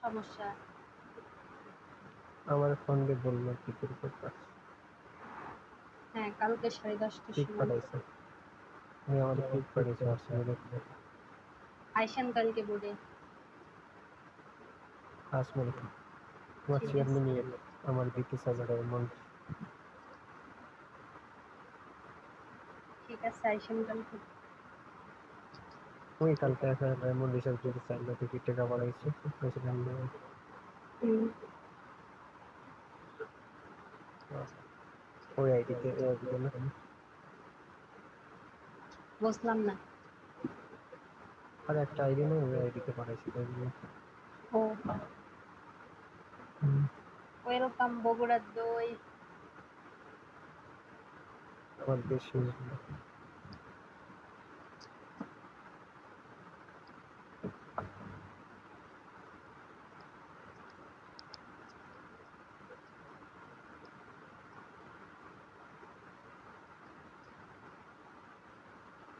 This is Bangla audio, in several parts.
সমস্যা? আমার ফোন দিয়ে বললো টিকের কথা। হ্যাঁ, কালকে 10:30টার ঠিক সময়। পাঠাইছে। আমি আমাদের ঠিক পাঠিয়েছি হোয়াটসঅ্যাপে দেখতে। আইসেন কালকে বোর্ডে। আসবো না। তোমার ঠিক আছে, চেয়ারম্যান নিয়ে আমার দিকে সাজার মন। ঠিক আছে, আইসেন কালকে। ওই কালকে রেমন্ড হিসাব যদি 4 লাখ টাকা বাড়াইছে প্রেসিডেন্ট। হুম, ওই আইডিতে না বুঝলাম না। আর একটা আইডি নেই, ওই আইডিতে পাঠাইছি তাই জন্য। ও, ওয়েলকাম বগুড়ার দই। আমার বেশি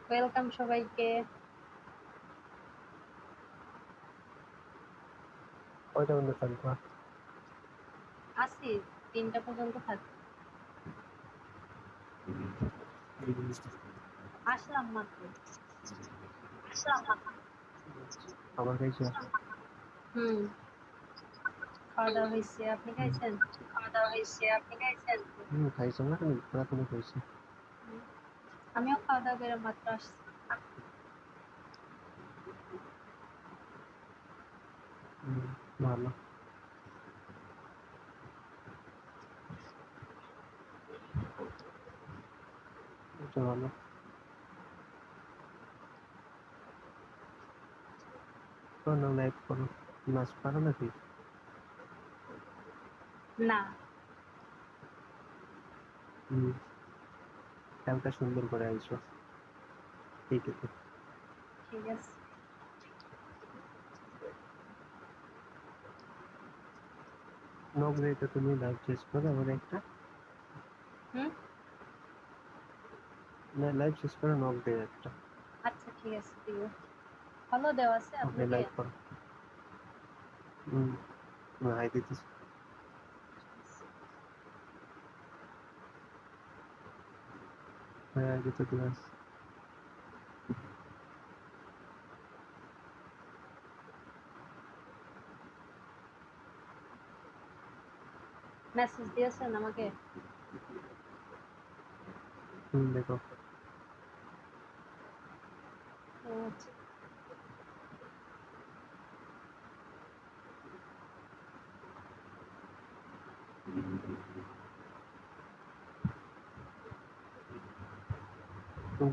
ওয়েলকাম সবাইকে। কয়টা বন্ধু থাকবা? আসি 3টা পর্যন্ত থাকবে। আসলাম মাত্র। আমার খাইছো? হুম, খাওয়া দাওয়া হয়েছে, আপনি খাইছেন? খাইছো না? পুরাতনই খাইছি। আমিও খাওয়া দাওয়া করে মাত্র আসছি। ভালো। এটা ভালো। কোনো লাইভ করো, নাচ পারো নাকি? না। খেলটা সুন্দর করে আইছো। ঠিক আছে। ঠিক আছে। নগরেতে তুমি লাইভ শেষ করে আমার একটা হুম, লাইভ শেষ করে নক দেয় একটা। আচ্ছা ঠিক আছে, দিব। ফলো দেওয়া আছে ওকে আপনাকে? লাইভ করো। হাই দিতেছি। হ্যাঁ দিতে দিবস। মেসেজ দিয়েছেন আমাকে? দেখো। ও, আচ্ছা।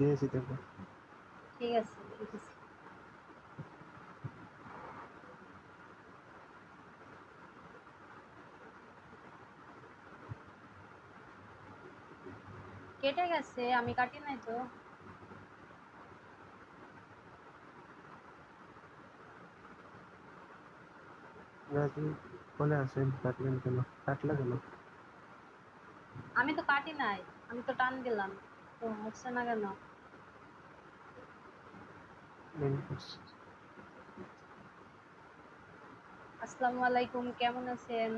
দিয়েছি দেখো। ঠিক আছে, ঠিক আছে। কেটে গেছে, আমি কাটি নাই তো। রাজু বলে আসেন, কাটলেন কেন? কাটলা কেন? আমি তো কাটি নাই, আমি তো টান দিলাম, তো হচ্ছে না কেন? আসসালামু আলাইকুম, কেমন আছেন?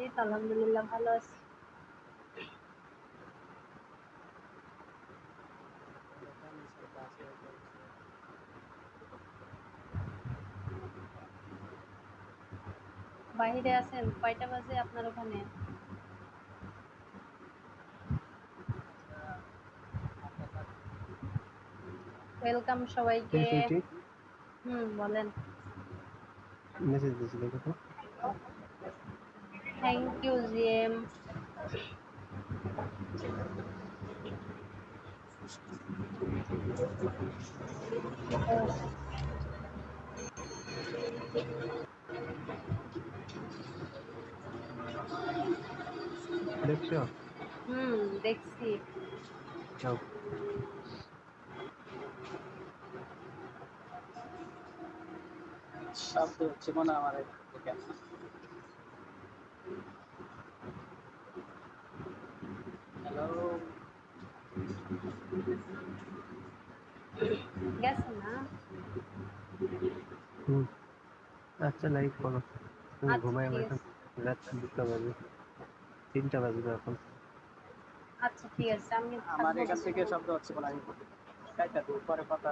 এই তো আলহামদুলিল্লাহ ভালো আছি। বাহিরে আছেন? কয়টা বাজে আপনার ওখানে? ওয়েলকাম সবাইকে। বলেন। মেসেজ দিয়েছি দেখো তো। Thank you GM. দেখছো? দেখছি। যাও। শব্দ হচ্ছে মনে হয় আমার কেন। হ্যালো, গেছে না? হুম। আচ্ছা লাইক করো, তুমি আচ্ছা ঘুমাই ঠিক আমার এখন আছে। রাত 2টা বাজে, 3টা বাজবে এখন। আচ্ছা ঠিক আছে, আমি আমার থাকবো এখান থেকে কিছুক্ষণ। শব্দ হচ্ছে মনে হয় কাইটা পরে কথা